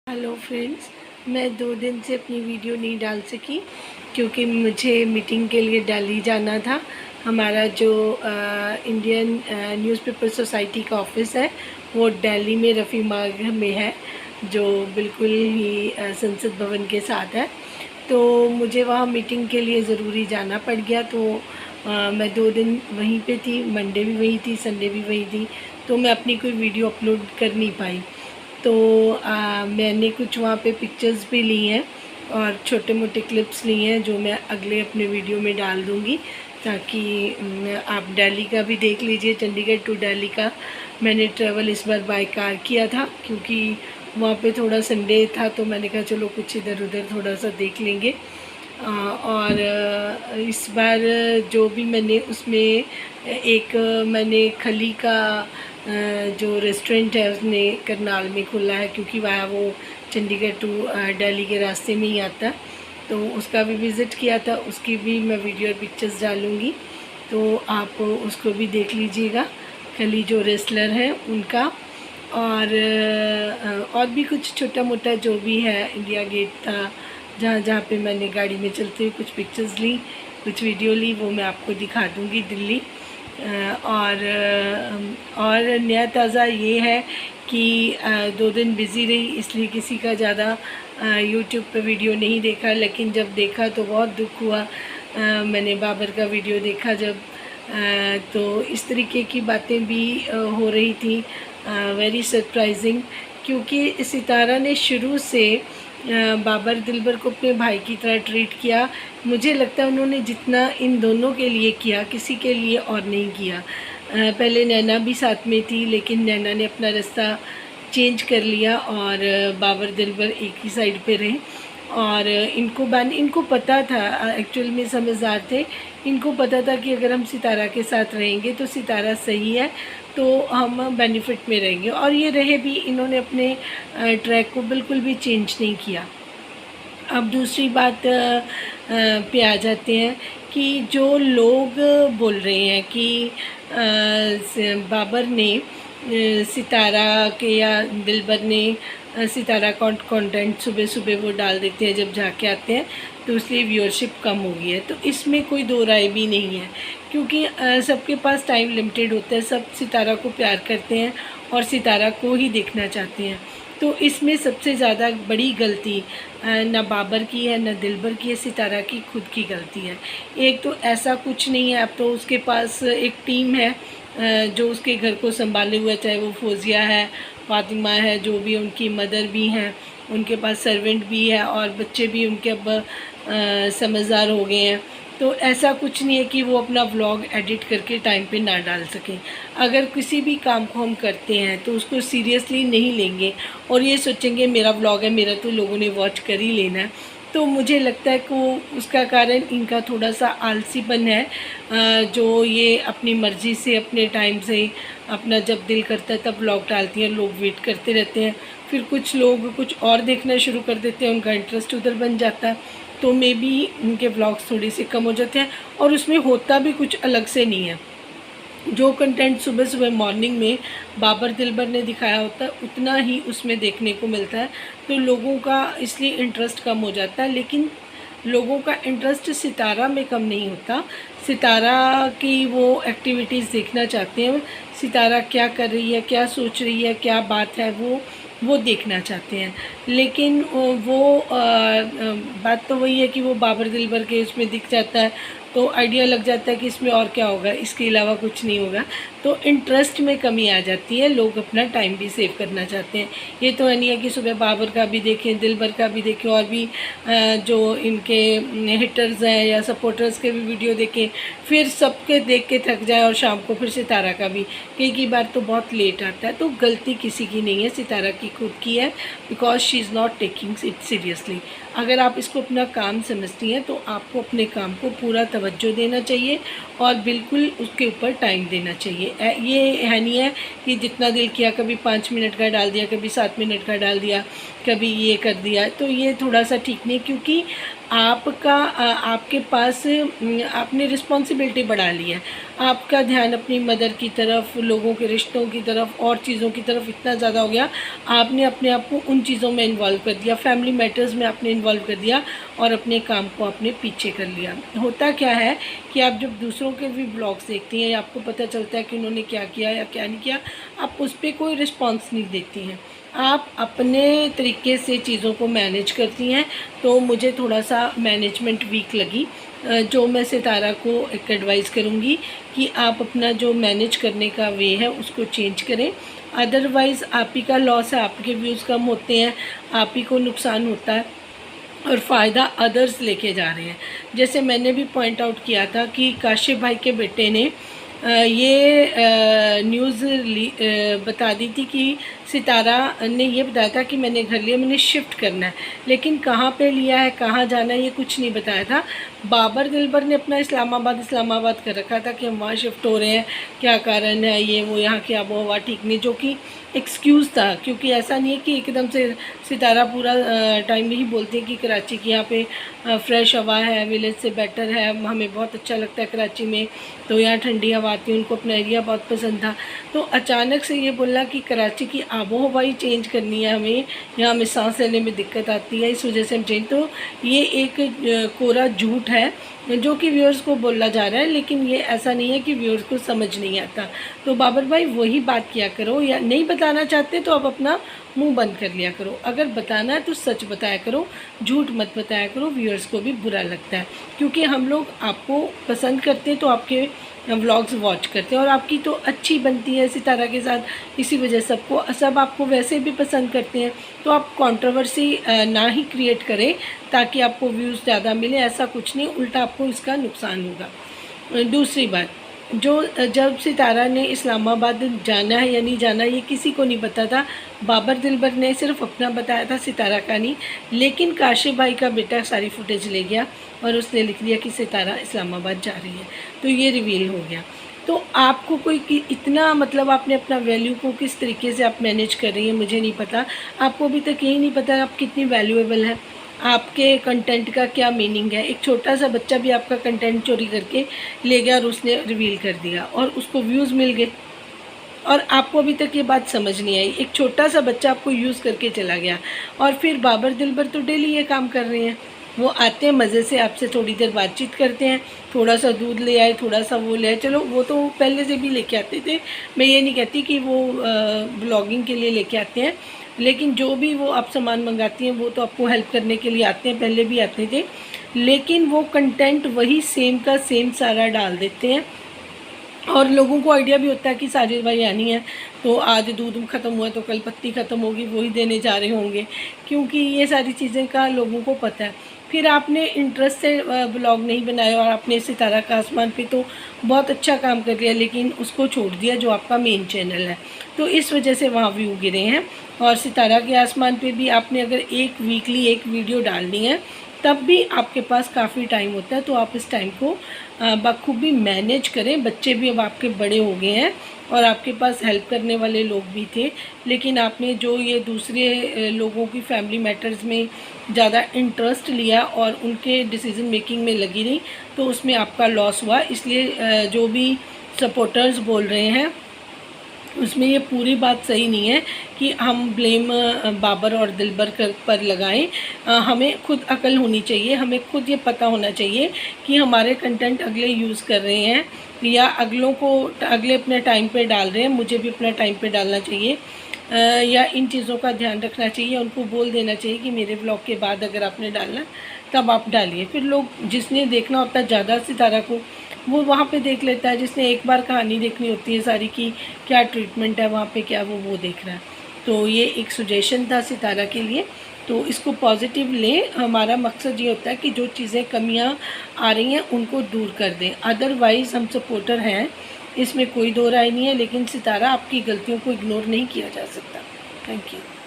Hello friends, मैं 2 दिन से अपनी वीडियो नहीं डाल सकी क्योंकि मुझे मीटिंग के लिए दिल्ली जाना था। हमारा जो इंडियन न्यूज़पेपर सोसाइटी का ऑफिस है वो दिल्ली में रफ़ी मार्ग में है, जो बिल्कुल ही संसद भवन के साथ है। तो मुझे वहाँ मीटिंग के लिए ज़रूरी जाना पड़ गया। तो मैं 2 दिन वहीं पे थी, मंडे भी वहीं थी, संडे भी वहीं थी। तो मैं अपनी कोई वीडियो अपलोड कर नहीं पाई। तो मैंने कुछ वहाँ पे पिक्चर्स भी ली हैं और छोटे मोटे क्लिप्स ली हैं जो मैं अगले अपने वीडियो में डाल दूँगी, ताकि आप दिल्ली का भी देख लीजिए। चंडीगढ़ टू दिल्ली का मैंने ट्रैवल इस बार बाय कार किया था क्योंकि वहाँ पे थोड़ा संडे था, तो मैंने कहा चलो कुछ इधर उधर थोड़ा सा देख लेंगे। और इस बार जो भी मैंने उसमें एक मैंने खली का जो रेस्टोरेंट है उसने करनाल में खोला है, क्योंकि वहाँ वो चंडीगढ़ टू दिल्ली के रास्ते में ही आता, तो उसका भी विज़िट किया था। उसकी भी मैं वीडियो और पिक्चर्स डालूँगी, तो आप उसको भी देख लीजिएगा। खली जो रेसलर हैं उनका, और भी कुछ छोटा मोटा जो भी है। इंडिया गेट था जहाँ जहाँ पे मैंने गाड़ी में चलते हुए कुछ पिक्चर्स ली, कुछ वीडियो ली, वो मैं आपको दिखा दूँगी दिल्ली। और नया ताज़ा ये है कि 2 दिन बिज़ी रही, इसलिए किसी का ज़्यादा यूट्यूब पे वीडियो नहीं देखा, लेकिन जब देखा तो बहुत दुख हुआ। मैंने बाबर का वीडियो देखा जब, तो इस तरीके की बातें भी हो रही थी, वेरी सरप्राइजिंग, क्योंकि सितारा ने शुरू से बाबर दिलबर को अपने भाई की तरह ट्रीट किया। मुझे लगता है उन्होंने जितना इन दोनों के लिए किया, किसी के लिए और नहीं किया। पहले नैना भी साथ में थी, लेकिन नैना ने अपना रास्ता चेंज कर लिया और बाबर दिलबर एक ही साइड पे रहे। और इनको पता था, एक्चुअल में समझदार थे। इनको पता था कि अगर हम सितारा के साथ रहेंगे तो सितारा सही है, तो हम बेनिफिट में रहेंगे, और ये रहे भी। इन्होंने अपने ट्रैक को बिल्कुल भी चेंज नहीं किया। अब दूसरी बात पे आ जाते हैं कि जो लोग बोल रहे हैं कि बाबर ने सितारा के या दिलबर ने सितारा कंटेंट सुबह सुबह वो डाल देते हैं जब जाके आते हैं, तो इसलिए व्यूअरशिप कम हो गई है। तो इसमें कोई दो राय भी नहीं है, क्योंकि सबके पास टाइम लिमिटेड होता है। सब सितारा को प्यार करते हैं और सितारा को ही देखना चाहते हैं। तो इसमें सबसे ज़्यादा बड़ी गलती ना बाबर की है, ना दिलबर की है, सितारा की खुद की गलती है। एक तो ऐसा कुछ नहीं है, अब तो उसके पास एक टीम है जो उसके घर को संभाले हुए, चाहे वो फौजिया है, फातिमा है, जो भी उनकी मदर भी हैं, उनके पास सर्वेंट भी है, और बच्चे भी उनके अब समझदार हो गए हैं। तो ऐसा कुछ नहीं है कि वो अपना व्लॉग एडिट करके टाइम पे ना डाल सकें। अगर किसी भी काम को हम करते हैं तो उसको सीरियसली नहीं लेंगे और ये सोचेंगे मेरा व्लॉग है, मेरा तो लोगों ने वॉच कर ही लेना है, तो मुझे लगता है कि वो उसका कारण इनका थोड़ा सा आलसीपन है, जो ये अपनी मर्ज़ी से अपने टाइम से अपना जब दिल करता है तब व्लॉग डालती हैं। लोग वेट करते रहते हैं, फिर कुछ लोग कुछ और देखना शुरू कर देते हैं, उनका इंटरेस्ट उधर बन जाता है, तो मे बी उनके व्लॉग्स थोड़े से कम हो जाते हैं। और उसमें होता भी कुछ अलग से नहीं है। जो कंटेंट सुबह सुबह मॉर्निंग में बाबर दिलबर ने दिखाया होता है उतना ही उसमें देखने को मिलता है, तो लोगों का इसलिए इंटरेस्ट कम हो जाता है। लेकिन लोगों का इंटरेस्ट सितारा में कम नहीं होता। सितारा की वो एक्टिविटीज़ देखना चाहते हैं, सितारा क्या कर रही है, क्या सोच रही है, क्या बात है, वो देखना चाहते हैं। लेकिन वो बात तो वही है कि वो बाबर दिलबर के उसमें दिख जाता है, तो आइडिया लग जाता है कि इसमें और क्या होगा, इसके अलावा कुछ नहीं होगा, तो इंटरेस्ट में कमी आ जाती है। लोग अपना टाइम भी सेव करना चाहते हैं। ये तो नहीं है कि सुबह बाबर का भी देखें, दिलबर का भी देखें, और भी जो इनके हिटर्स हैं या सपोर्टर्स के भी वीडियो देखें, फिर सबके देख के थक जाए, और शाम को फिर सितारा का भी कई बार तो बहुत लेट आता है। तो गलती किसी की नहीं है, सितारा की खुद की है, because she is not taking it seriously. अगर आप इसको अपना काम समझती हैं तो आपको अपने काम को पूरा तवज्जो देना चाहिए और बिल्कुल उसके ऊपर टाइम देना चाहिए। ये है नहीं है कि जितना दिल किया, कभी 5 मिनट का डाल दिया, कभी 7 मिनट का डाल दिया, कभी ये कर दिया, तो ये थोड़ा सा ठीक नहीं, क्योंकि आपके पास आपने रिस्पॉन्सिबिलिटी बढ़ा ली है। आपका ध्यान अपनी मदर की तरफ, लोगों के रिश्तों की तरफ और चीज़ों की तरफ इतना ज़्यादा हो गया, आपने अपने आप को उन चीज़ों में इन्वॉल्व कर दिया, फैमिली मैटर्स में आपने इन्वॉल्व कर दिया और अपने काम को आपने पीछे कर लिया। होता क्या है कि आप जब दूसरों के भी ब्लॉग्स देखती हैं या आपको पता चलता है कि उन्होंने क्या किया या क्या नहीं किया, आप उस पर कोई रिस्पॉन्स नहीं देती हैं, आप अपने तरीके से चीज़ों को मैनेज करती हैं। तो मुझे थोड़ा सा मैनेजमेंट वीक लगी, जो मैं सितारा को एक एडवाइस करूँगी कि आप अपना जो मैनेज करने का वे है उसको चेंज करें। अदरवाइज़ आप ही का लॉस है, आपके व्यूज़ कम होते हैं, आप ही को नुकसान होता है और फ़ायदा अदर्स लेके जा रहे हैं। जैसे मैंने भी पॉइंट आउट किया था कि काशिफ भाई के बेटे ने ये न्यूज़ बता दी थी कि सितारा ने ये बताया था कि मैंने घर लिया, मैंने शिफ्ट करना है, लेकिन कहाँ पे लिया है, कहाँ जाना है, ये कुछ नहीं बताया था। बाबर दिलबर ने अपना इस्लामाबाद कर रखा था कि हम वहाँ शिफ्ट हो रहे हैं, क्या कारण है, ये वो, यहाँ की आबो हवा ठीक नहीं, जो कि एक्सक्यूज़ था। क्योंकि ऐसा नहीं है कि एकदम से सितारा पूरा टाइम यही बोलते हैं कि कराची की यहाँ पे फ्रेश हवा है, विलेज से बेटर है, हमें बहुत अच्छा लगता है कराची में, तो यहाँ ठंडी हवा आती है, उनको अपना एरिया बहुत पसंद था। तो अचानक से ये बोला कि कराची की आबो हवा ही चेंज करनी है हमें, यहाँ हमें सांस लेने में दिक्कत आती है, इस वजह से हम चेंज। तो ये एक कोरा झूठ है जो कि व्यूअर्स को बोला जा रहा है, लेकिन ये ऐसा नहीं है कि व्यूअर्स को समझ नहीं आता। तो बाबर भाई वही बात किया करो, या नहीं बताना चाहते तो आप अपना मुंह बंद कर लिया करो, अगर बताना है तो सच बताया करो, झूठ मत बताया करो, व्यूअर्स को भी बुरा लगता है। क्योंकि हम लोग आपको पसंद करते हैं तो आपके व्लॉग्स वॉच करते हैं और आपकी तो अच्छी बनती है सितारा के साथ, इसी वजह सब आपको वैसे भी पसंद करते हैं। तो आप कंट्रोवर्सी ना ही क्रिएट करें ताकि आपको व्यूज़ ज़्यादा मिले, ऐसा कुछ नहीं, उल्टा आपको इसका नुकसान होगा। दूसरी बात, जब सितारा ने इस्लामाबाद जाना है या नहीं जाना ये किसी को नहीं पता था। बाबर दिलबर ने सिर्फ अपना बताया था, सितारा का नहीं। लेकिन काशिफ भाई का बेटा सारी फुटेज ले गया और उसने लिख दिया कि सितारा इस्लामाबाद जा रही है, तो ये रिवील हो गया। तो आपको कोई इतना मतलब आपने अपना वैल्यू को किस तरीके से आप मैनेज कर रही हैं मुझे नहीं पता। आपको अभी तक यही नहीं पता आप कितनी वैल्यूएबल है, आपके कंटेंट का क्या मीनिंग है। एक छोटा सा बच्चा भी आपका कंटेंट चोरी करके ले गया और उसने रिवील कर दिया और उसको व्यूज़ मिल गए, और आपको अभी तक ये बात समझ नहीं आई। एक छोटा सा बच्चा आपको यूज़ करके चला गया, और फिर बाबर दिलबर तो डेली ये काम कर रहे हैं। वो आते हैं मज़े से आपसे थोड़ी देर बातचीत करते हैं, थोड़ा सा दूध ले आए, थोड़ा सा वो ले आए, चलो वो तो पहले से भी लेके आते थे, मैं ये नहीं कहती कि वो ब्लॉगिंग के लिए लेके आते हैं, लेकिन जो भी वो आप सामान मंगाती हैं वो तो आपको हेल्प करने के लिए आते हैं, पहले भी आते थे, लेकिन वो कंटेंट वही सेम का सेम सारा डाल देते हैं। और लोगों को आइडिया भी होता है कि साजिद भाई आनी है तो आज दूध ख़त्म हुआ तो कल पत्ती ख़त्म होगी, वही देने जा रहे होंगे, क्योंकि ये सारी चीज़ें का लोगों को पता है। फिर आपने इंटरेस्ट से ब्लॉग नहीं बनाया और आपने सितारा का आसमान पे तो बहुत अच्छा काम कर लिया, लेकिन उसको छोड़ दिया जो आपका मेन चैनल है, तो इस वजह से वहाँ व्यू गिरे हैं। और सितारा के आसमान पे भी आपने अगर एक वीकली एक वीडियो डालनी है तब भी आपके पास काफ़ी टाइम होता है, तो आप इस टाइम को बखूबी मैनेज करें। बच्चे भी अब आपके बड़े हो गए हैं और आपके पास हेल्प करने वाले लोग भी थे, लेकिन आपने जो ये दूसरे लोगों की फैमिली मैटर्स में ज़्यादा इंटरेस्ट लिया और उनके डिसीज़न मेकिंग में लगी रही, तो उसमें आपका लॉस हुआ। इसलिए जो भी सपोर्टर्स बोल रहे हैं उसमें ये पूरी बात सही नहीं है कि हम ब्लेम बाबर और दिलबर पर लगाएं। हमें खुद अकल होनी चाहिए, हमें खुद ये पता होना चाहिए कि हमारे कंटेंट अगले यूज़ कर रहे हैं या अगले अपने टाइम पे डाल रहे हैं, मुझे भी अपना टाइम पे डालना चाहिए, या इन चीज़ों का ध्यान रखना चाहिए। उनको बोल देना चाहिए कि मेरे ब्लॉग के बाद अगर आपने डालना तब आप डालिए। फिर लोग जिसने देखना होता है ज़्यादा सितारा को वो वहाँ पे देख लेता है, जिसने एक बार कहानी देखनी होती है सारी की क्या ट्रीटमेंट है वहाँ पे क्या वो देख रहा है। तो ये एक सुजेशन था सितारा के लिए, तो इसको पॉजिटिव लें। हमारा मकसद ये होता है कि जो चीज़ें कमियाँ आ रही हैं उनको दूर कर दें, अदरवाइज़ हम सपोर्टर हैं, इसमें कोई दो राय नहीं है, लेकिन सितारा आपकी गलतियों को इग्नोर नहीं किया जा सकता। Thank you.